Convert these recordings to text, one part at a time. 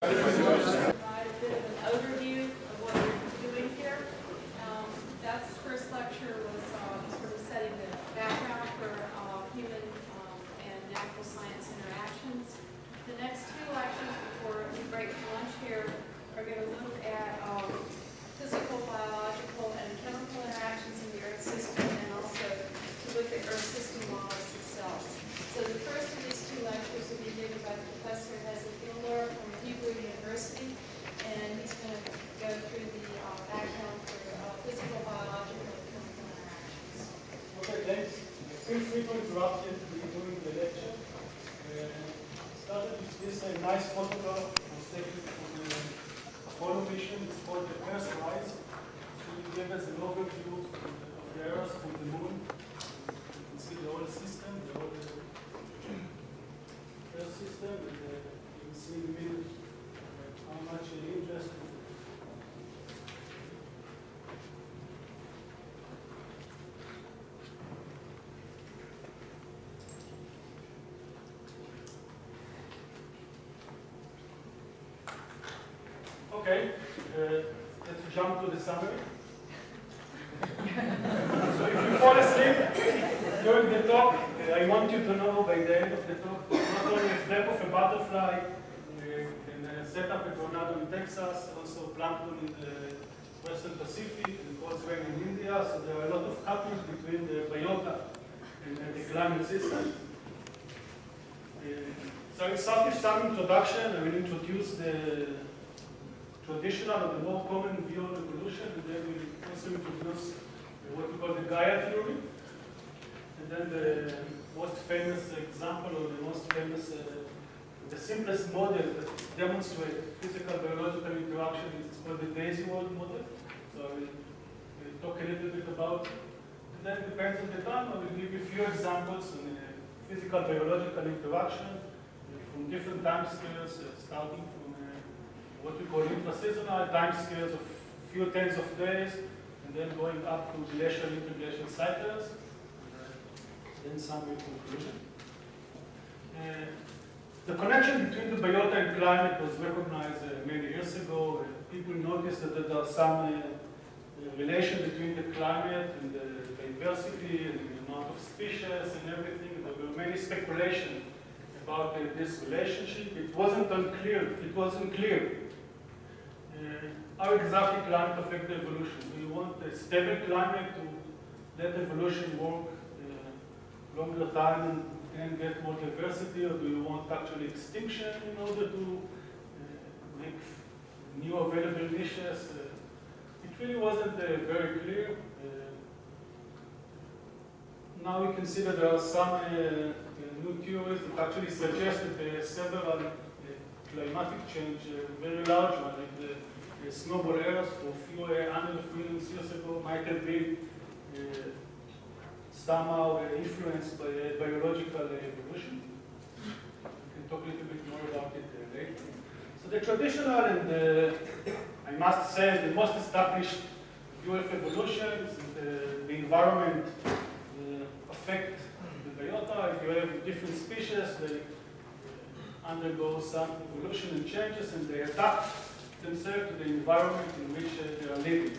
Provide a bit of an overview of what we're doing here. That first lecture was sort of setting the background for human and natural science interactions. The next two lectures before we break for lunch here are going to look at physical, biological, and chemical interactions in the Earth system, and also to look at Earth system models themselves. So the first of these two lectures will be given by Professor Hezi Gildor from Hebrew University, and he's going to go through the background for physical, biological, and chemical interactions. Okay, thanks. Feel free to interrupt it during the lecture. Started with this nice photograph I was taken from the Apollo mission. It's called the Earthrise. It will give us an overview of the Earth from the moon. You can see the whole system, the whole Earth system, and you can see in the middle how much interest. Okay, let's jump to the summary. So if you fall asleep during the talk, I want you to know by the end of the talk, not only a flap of a butterfly can set up a tornado in Texas, also plankton in the Western Pacific, and cold rain in India, so there are a lot of coupling between the biota and the climate system. So I'll start with some introduction. I will introduce the traditional or the more common view on evolution, and then we'll also introduce what we call the Gaia theory, and then the most famous example or the most famous, the simplest model that demonstrates physical biological interaction is called the Daisy World model. So I will talk a little bit about it. And then it depends on the time. I will give you a few examples on physical biological interaction from different time scales, starting from what we call intraseasonal time scales of few tens of days, and then going up to glacial, interglacial cycles, then summary conclusion. The connection between the biota and climate was recognized many years ago. People noticed that there are some relation between the climate and the diversity and the amount of species and everything. There were many speculations about this relationship. It wasn't unclear. It wasn't clear. How exactly climate affects the evolution? Do you want a stable climate to let evolution work longer time and get more diversity, or do you want actually extinction in order to make new available niches? It really wasn't very clear. Now we can see that there are some new theories that actually suggest that several climatic change, very large one, like the snowball eras for a few hundreds of millions years ago, might have been somehow influenced by biological evolution. We can talk a little bit more about it later. So the traditional and I must say the most established view of evolution is that the environment affects the biota. If you have different species, they undergo some evolution and changes, and they adapt themselves to the environment in which they are living.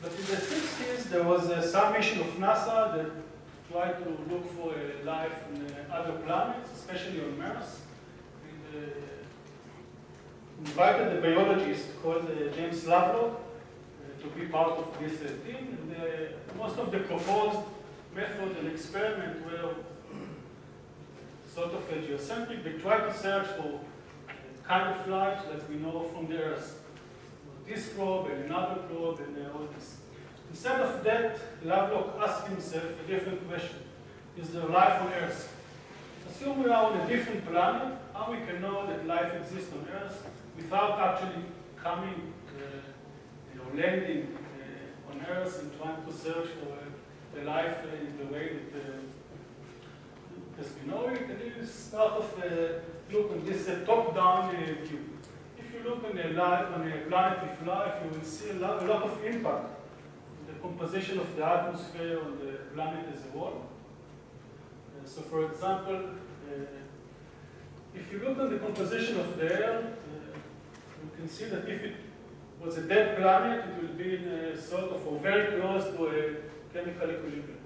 But in the 60s, there was some mission of NASA that tried to look for life on other planets, especially on Mars. And invited the biologist called James Lovelock to be part of this team. And most of the proposed method and experiment were sort of geocentric. They tried to search for kind of life that we know from the Earth. This probe and another probe and all this. Instead of that, Lovelock asked himself a different question. Is there life on Earth? Assume we are on a different planet, how we can know that life exists on Earth without actually coming, landing on Earth and trying to search for the life in the way that as we know it. And you start off look on this top-down view. If you look on a planet with life, you will see a lot of impact on the composition of the atmosphere on the planet as a whole. So for example, if you look at the composition of the air, you can see that if it was a dead planet, it will be in a sort of, or very close to a chemical equilibrium.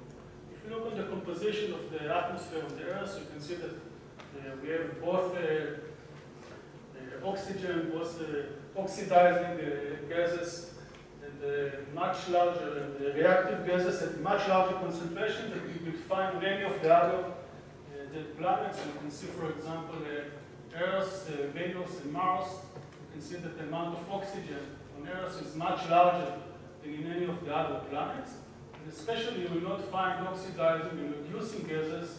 If you look at the composition of the atmosphere of the Earth, you can see that we have both oxygen, both oxidizing gases, and much larger, and reactive gases at much larger concentration that you will find many of the other dead planets. You can see, for example, Earth, Venus, and Mars. You can see that the amount of oxygen on Earth is much larger than in any of the other planets. And especially, you will not find oxidizing and reducing gases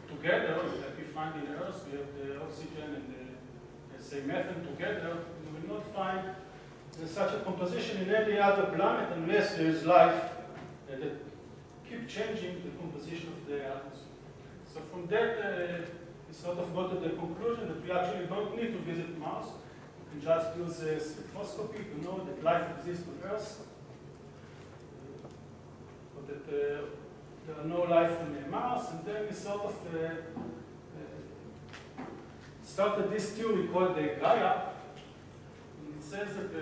together, like we find in Earth. We have the oxygen and the, say, methane together. You will not find such a composition in any other planet unless there is life that keep changing the composition of the atmosphere. So from that, we sort of got to the conclusion that we actually don't need to visit Mars. We can just use a spectroscopy to know that life exists on Earth, but that there are no life on Mars. And then we sort of started this theory called the Gaia. It says that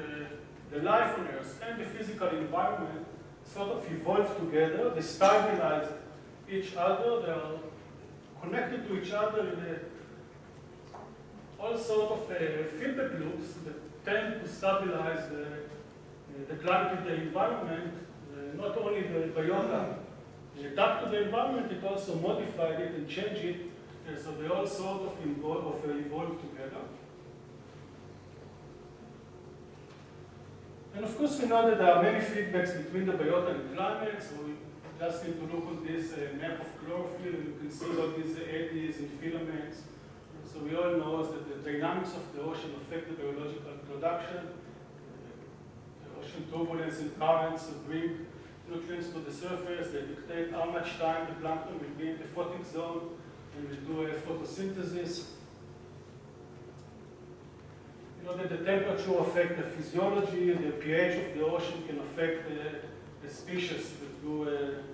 the life on Earth and the physical environment sort of evolve together. They stabilize each other. They are connected to each other in all sort of feedback loops that tend to stabilize the climate in the environment. Not only the biota adapt to the environment, it also modified it and changed it. So they all sort of evolve together. And of course, we know that there are many feedbacks between the biota and the climate. So we just need to look at this map of chlorophyll, and you can see all these eddies and filaments. So we all know that the dynamics of the ocean affect the biological production. The ocean turbulence and currents bring nutrients to the surface. They dictate how much time the plankton will be in the photic zone and will do a photosynthesis. You know that the temperature affects the physiology, the pH of the ocean can affect the species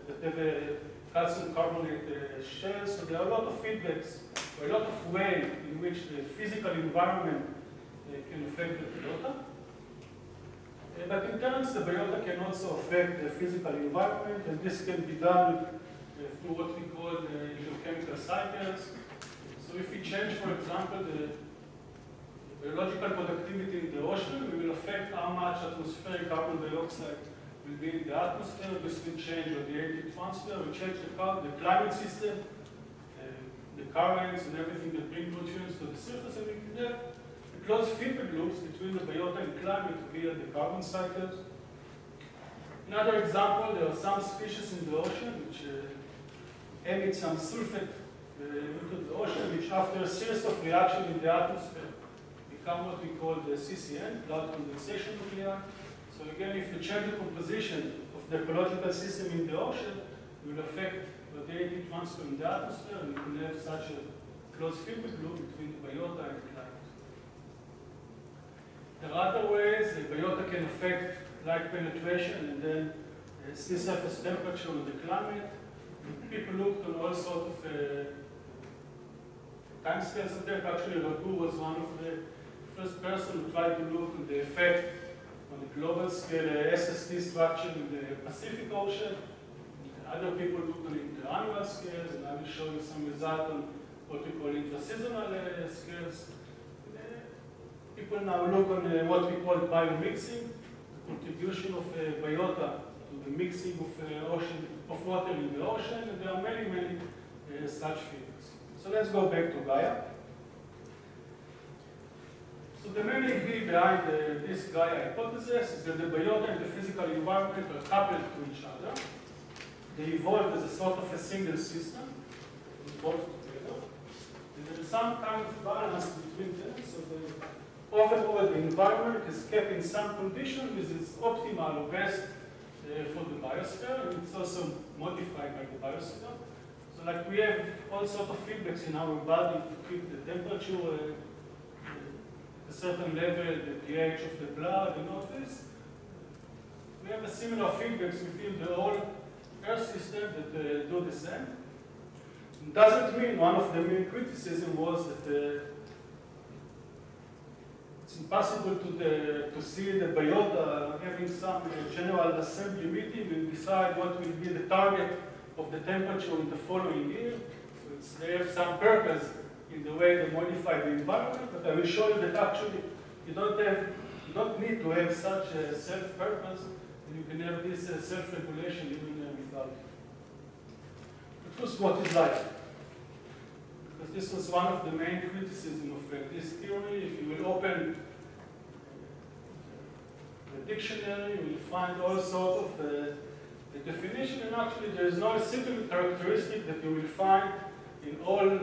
that have a calcium carbonate shells. So there are a lot of feedbacks, or a lot of ways in which the physical environment can affect the biota. But in turn, the biota can also affect the physical environment, and this can be done through what we call geochemical cycles. So if we change, for example, the biological productivity in the ocean, we will affect how much atmospheric carbon dioxide will be in the atmosphere. This will change radiative transfer, will change the climate system, the currents and everything that bring nutrients to the surface, and we can have close feedback loops between the biota and climate via the carbon cycles. Another example, there are some species in the ocean which emit some sulfate into the ocean, which after a series of reactions in the atmosphere become what we call the CCN, cloud condensation nuclei. So again, if you change the composition of the ecological system in the ocean, it will affect radiative transfer in the atmosphere, and you can have such a close feedback loop between the biota and the climate. There are other ways the biota can affect light penetration and then sea surface temperature and the climate. People looked on all sorts of time scales of that. Actually, Raghu was one of the first person who tried to look at the effect on the global scale SST structure in the Pacific Ocean. Other people looked on it the annual scales, and I will show you some results on what we call interseasonal scales. People now look on what we call biomixing, the contribution of biota to the mixing of water in the ocean, and there are many, many such figures. So let's go back to Gaia. So the main idea behind this Gaia hypothesis is that the biota and the physical environment are coupled to each other. They evolved as a sort of a single system, evolved together, and there is some kind of balance between them. So overall, the environment is kept in some condition which is optimal or best for the biosphere, and it's also modified by the biosphere. So like we have all sorts of feedbacks in our body to keep the temperature at a certain level, the pH of the blood, and all this. We have a similar feedbacks within the whole Earth system that do the same. It doesn't mean one of the main criticism was that it's impossible to see the biota having some general assembly meeting and decide what will be the target of the temperature in the following year. So they have some purpose in the way they modify the environment, but I will show you that actually you don't need to have such a self-purpose, and you can have this self-regulation even without it. But first, what is life? Because this was one of the main criticisms of this theory. If you will open the dictionary, you will find all sorts of the definition, and actually there is no single characteristic that you will find in all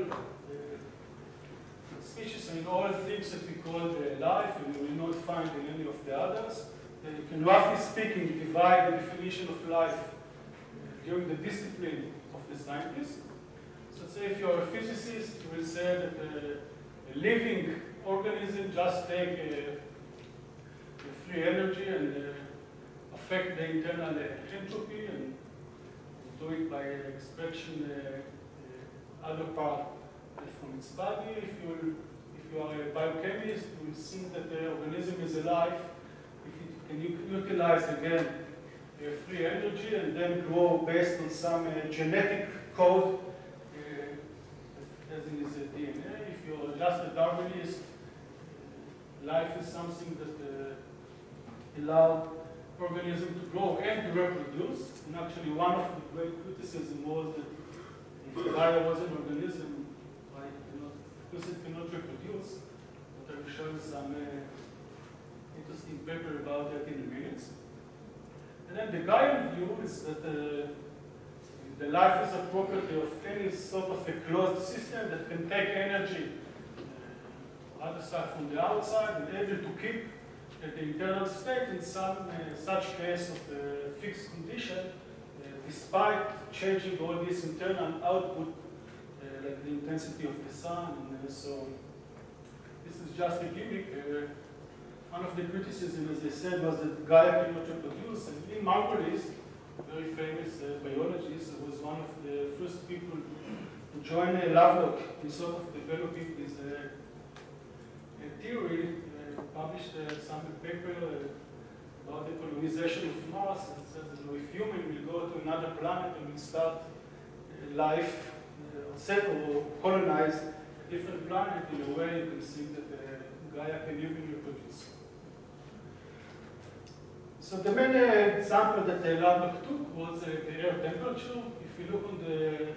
species and in all things that we call life, and you will not find in any of the others. You can, roughly speaking, divide the definition of life during the discipline of the scientist. So say if you're a physicist, you will say that a living organism just take free energy and affect the internal entropy and do it by extraction other part from its body. If you are a biochemist, you will see that the organism is alive if it can utilize again free energy and then grow based on some genetic code as in its DNA. If you are just a Darwinist, life is something that allows organism to grow and to reproduce. And actually one of the great criticisms was that if Gaia was an organism, because it cannot reproduce, but I will show you some interesting paper about that in a minute. And then the Gaian view is that the life is a property of any sort of a closed system that can take energy, other stuff from the outside, and able to keep the internal state in some such case of fixed condition, despite changing all this internal output, like the intensity of the sun and so on. This is just a gimmick. One of the criticisms, as I said, was that Gaia cannot reproduce. And Lee Margulis, a very famous biologist, was one of the first people to join Lovelock in sort of developing this theory. Published some paper about the colonization of Mars, and said that if humans will go to another planet and will start life, settle or colonize a different planet, in a way you can see that Gaia can even reproduce. So the main example that Lovelock took was the air temperature. If you look on the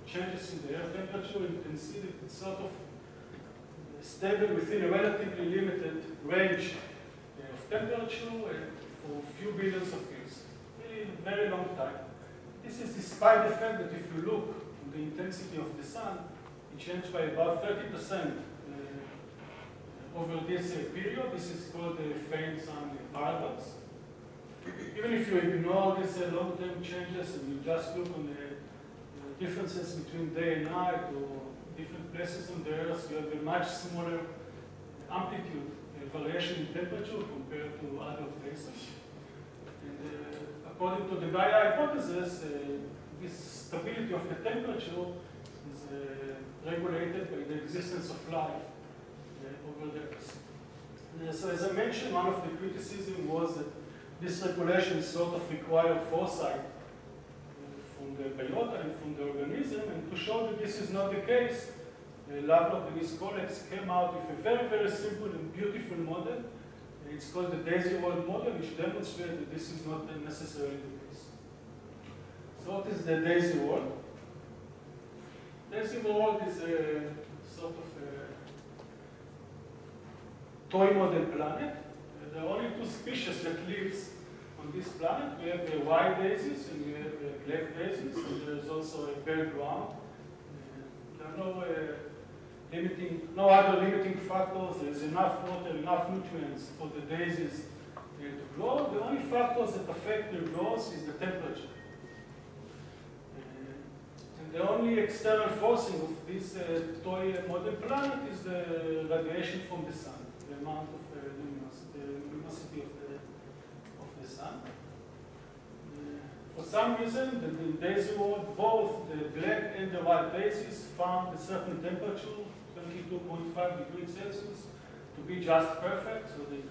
changes in the air temperature, you can see that it's sort of stable within a relatively limited range of temperature for a few billions of years, really a very long time. This is despite the fact that if you look at the intensity of the sun, it changed by about 30% over this period. This is called the faint sun paradox. Even if you ignore these long-term changes and you just look on the differences between day and night or different places on the Earth, you have a much smaller amplitude variation in temperature compared to other places. And according to the Gaia hypothesis, this stability of the temperature is regulated by the existence of life over the Earth. So as I mentioned, one of the criticisms was that this regulation sort of required foresight from the biota and from the organism, and to show that this is not the case, Lovelock and his colleagues came out with a very, very simple and beautiful model. It's called the Daisy World model, which demonstrates that this is not necessarily the case. So what is the Daisy World? Daisy World is a sort of a toy model planet. There are only two species that lives on this planet. We have the white daisies and we have the black daisies, and there's also a pale brown. There are no other limiting factors. There's enough water, enough nutrients for the daisies to grow. The only factors that affect their growth is the temperature. And the only external forcing of this toy model planet is the radiation from the sun, the amount of luminosity of the sun. For some reason, the Daisy World, both the black and the white daisies found a certain temperature, 22.5 degrees Celsius, to be just perfect, so they